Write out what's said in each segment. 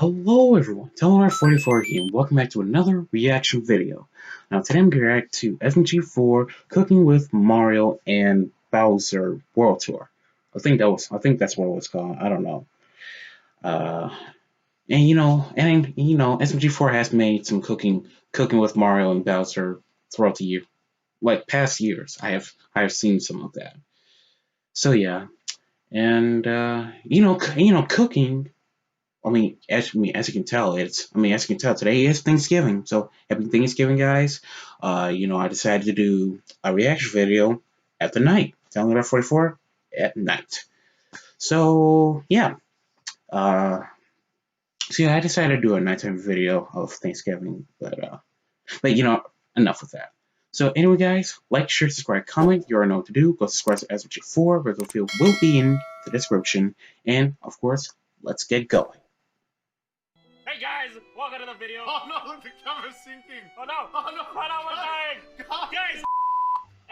Hello everyone, Telemar44 here, and welcome back to another reaction video. Now today I'm going to react to SMG4 Cooking with Mario and Bowser World Tour. I think that's what it was called. I don't know. SMG4 has made some cooking with Mario and Bowser throughout the year, like past years. I have seen some of that. So yeah, and cooking. As you can tell, today is Thanksgiving. So happy Thanksgiving, guys. I decided to do a reaction video at the night, Telemar44 at night. So yeah, I decided to do a nighttime video of Thanksgiving, but enough with that. So anyway, guys, like, share, subscribe, comment. You already know what to do. Go subscribe to SMG4. Regular field will be in the description, and of course, let's get going. Hey guys, welcome to the video. Oh no, the camera's sinking. Oh no, Oh no, we're dying. Guys.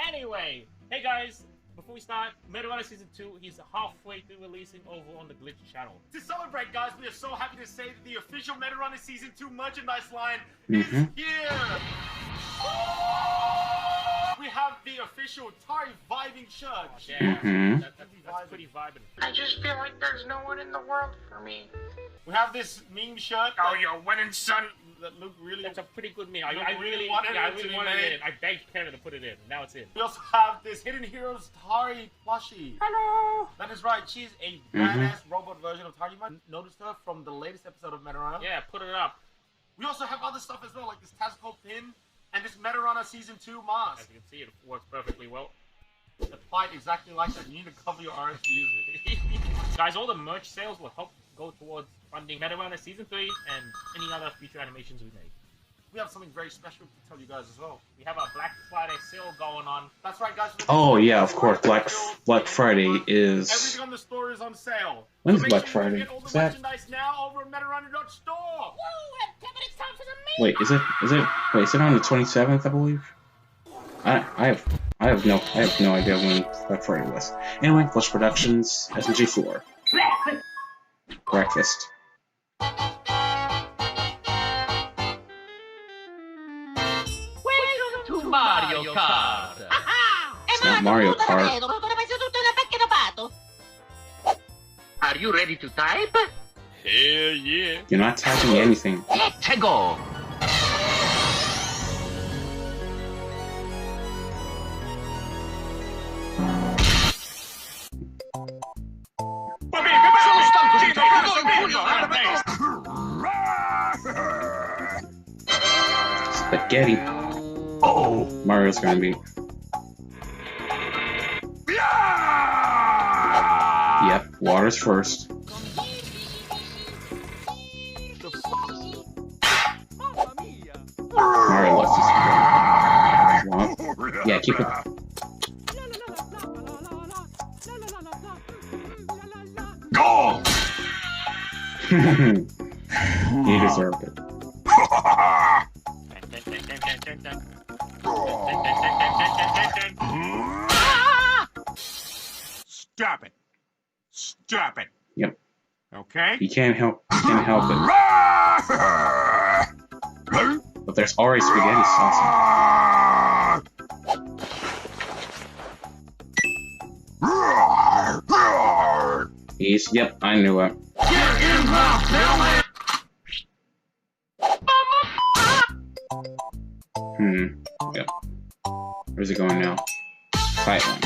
Anyway, hey guys, before we start, Meteorite Season 2, he's halfway through releasing over on the Glitch channel. To celebrate, guys, we are so happy to say that the official Meteorite Season 2 merchandise line is here. We have the official Tari Vibing shirt. Oh, damn. That's pretty vibing. I just feel like there's no one in the world for me. We have this meme shirt. Oh, you're winning, son. That look really. That's a pretty good meme. I really really wanted wanted it to be it made. in. I begged Karen to put it in. Now it's in. We also have this Hidden Heroes Tari plushie. Hello. That is right. She's a badass robot version of Tari. You might notice her from the latest episode of Meteorite. Yeah, put it up. We also have other stuff as well, like this Tazco pin and this Meteorite Season 2 mask. As you can see, it works perfectly well. Applied exactly like that. You need to cover your eyes to use it. Guys, all the merch sales will help go towards funding Meteorite Season 3 and any other future animations we make. We have something very special to tell you guys as well. We have a Black Friday sale going on. That's right, guys. Oh yeah, of course. Black Friday is. Everything on the store is on sale. When's so Black sure Friday? You get all the Is that? merchandise now over at Meteorite.store. Woo! It's time for the Wait, is it on the 27th? I believe. I have no idea when Black Friday was. Anyway, Flush Productions, SMG4. Breakfast. Welcome to Mario Kart. It's not Mario Kart. Are you ready to type? Hell yeah. You're not typing anything. Let's go. Spaghetti. Oh, Mario's gonna be. Yep, water's first. Mario loves this spaghetti. Yeah, keep it. Go! He deserved it. Stop it. Stop it. Yep. Okay? You can't help it. But there's already spaghetti sauce. Yep, I knew it. Yep. Where's it going now? Fight line.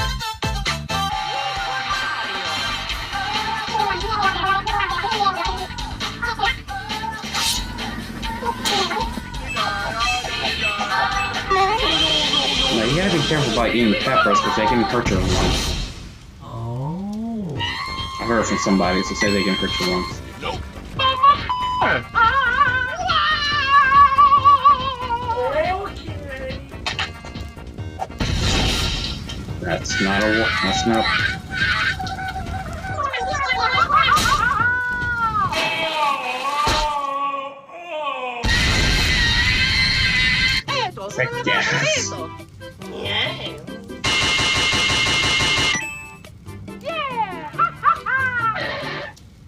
Now you gotta be careful about eating peppers because they can hurt your lungs. Oh. I heard from somebody to say they can hurt your lungs. Nope. That's not. Heck yes.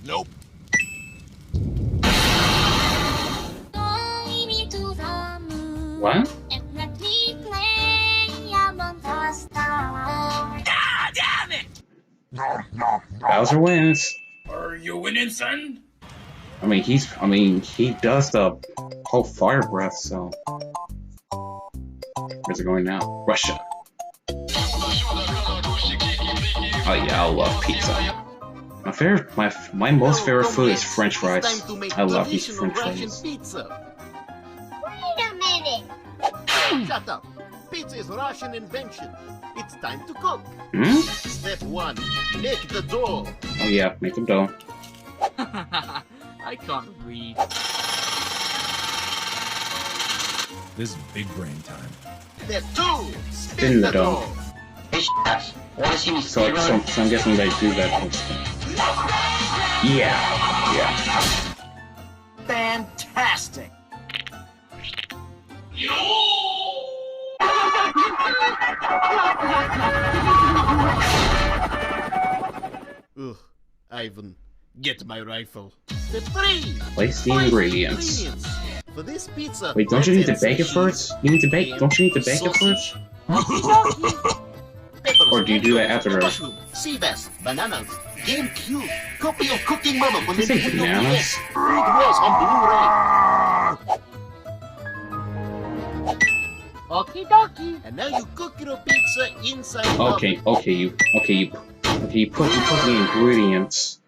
Nope. Bowser wins. Are you winning, son? I mean, he does the whole fire breath, so. Where's it going now? Russia. Oh yeah, I love pizza. My most favorite food is French fries. I love these French fries. Pizza. Wait a minute. Shut up. Pizza is Russian invention. It's time to cook. Hmm? Step 1. Make the dough. Oh yeah, make a dough. I can't read. This is big brain time. Step 2. Spin the dough. Want So I'm guessing they do that whole thing. Yeah. Fantastic. Ugh, Ivan, get my rifle. Step 3. Place the ingredients. For this pizza. Wait, don't you need to let's bake it add first? You need to bake. Don't you need to bake it first? Or do you do that after the? Mushroom, sea bass, bananas, GameCube, copy of Cooking Mama on You say Nintendo bananas? DS. It was on Blu-ray. Okie dokie. And now you cook your pizza inside the Okay, you put the ingredients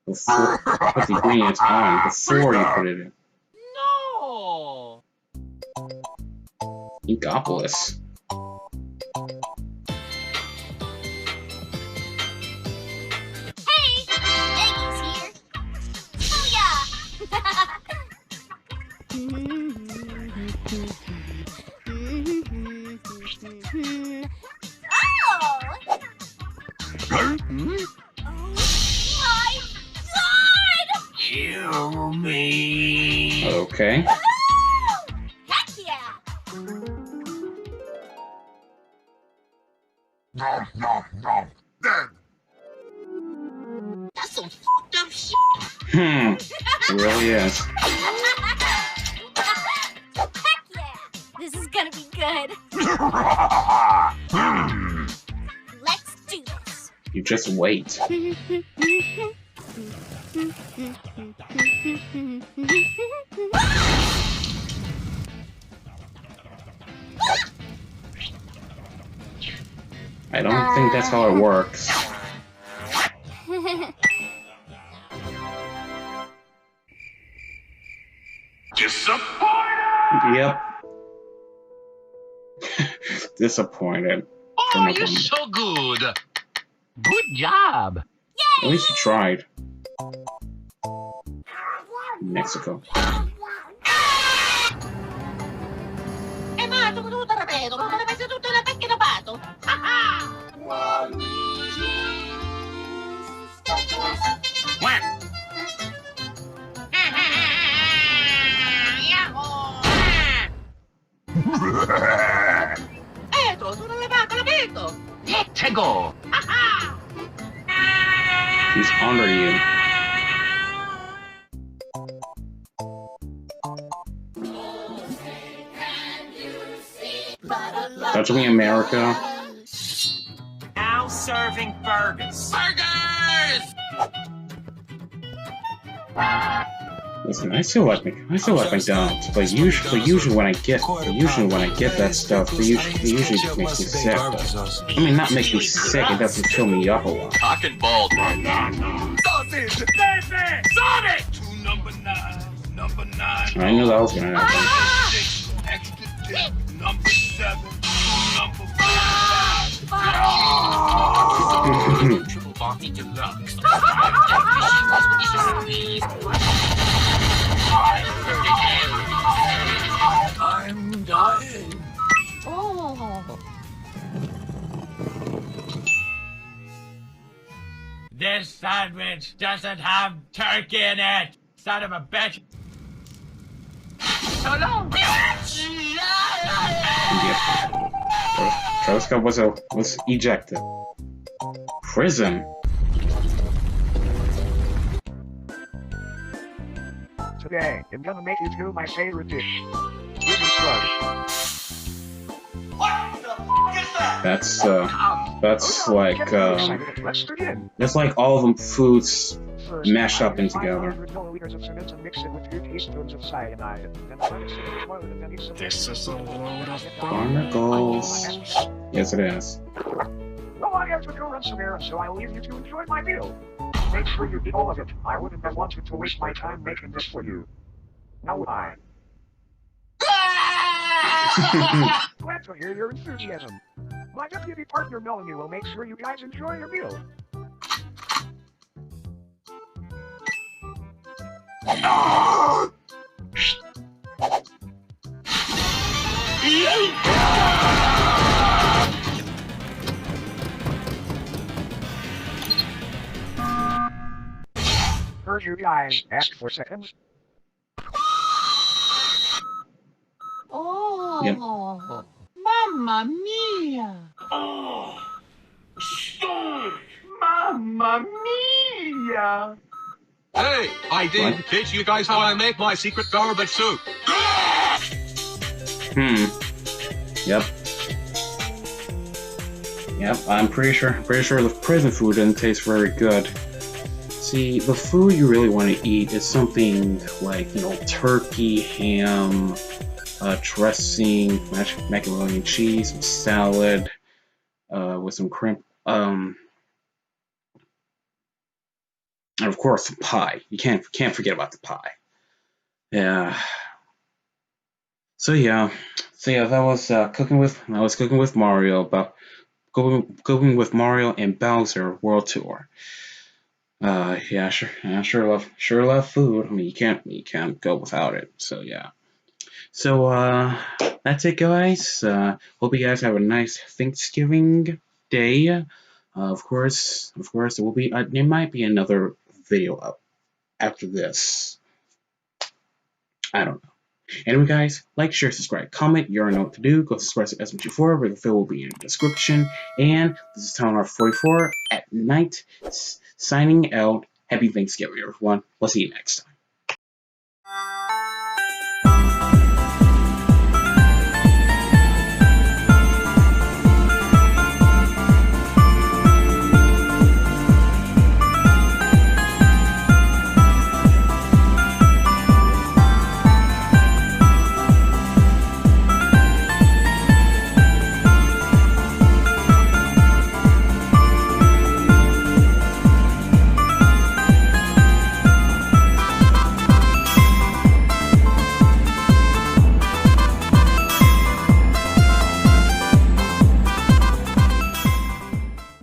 before put the ingredients on before you put it in. No. Inkopolis. Hey, Eggie's here. Oh! Oh my God! Kill me. Okay. Heck yeah! Dead. That's some fucked up shit. It really is. Heck yeah! This is gonna be good. Let's do this. You just wait. I don't think that's how it works. Disappointed. Yep. Disappointed. Oh, you're so good. Good job. At least you tried. Mexico. Ma tutto rapido, ma come avesse tutto la pecchia da pato. Sono levato, l'abito. Let's go. He's under you. Touch me, America. Now serving burgers. Listen, I still like McDonald's, but usually when I get that stuff, it usually makes me sick. I mean, not make me sick, it doesn't fill me up a lot. Cock and ball. Sausage. Baby. Sonic. 2 number 9. Number 9. I knew that was gonna happen. 6 extra dip. Number 7. Number 5. Triple party deluxe. I'm dying. Oh. This sandwich doesn't have turkey in it! Son of a bitch! So long. Travis was ejected. Prison. Today, I'm gonna make you do my favorite dish. Chicken slush. What the f*** is That's Let's begin. that's like all of them foods First, mashed up I in use together. 500 milliliters of cement and mix it with 2 teaspoons of cyanide. Then let it sit in the toilet and then use some... This is a load of Barnacles. Yes, it is. Well, I have to go run some errands, so I'll leave you to enjoy my meal. Make sure you eat all of it. I wouldn't have wanted to waste my time making this for you. Now would I? Glad to hear your enthusiasm. My deputy partner Melanie will make sure you guys enjoy your meal. Heard you guys ask for seconds. Oh, Yep. mamma mia! Oh, stone! Mamma mia! Hey, I didn't teach you guys how I make my secret garbage soup. Yep. Yep, I'm pretty sure the prison food didn't taste very good. See, the food you really want to eat is something like, you know, turkey, ham, dressing, macaroni and cheese, some salad, with some cream, and of course some pie. You can't forget about the pie. Yeah. So yeah, that was cooking with Mario, about cooking with Mario and Bowser World Tour. Yeah, sure love food. I mean, you can't go without it. So yeah. So that's it, guys. Hope you guys have a nice Thanksgiving day. Of course, there will be there might be another video up after this. I don't know. Anyway, guys, like, share, subscribe, comment. You already know what to do. Go subscribe to SMG4, where the video will be in the description. And this is TownR44 at night, signing out. Happy Thanksgiving, everyone. We'll see you next time.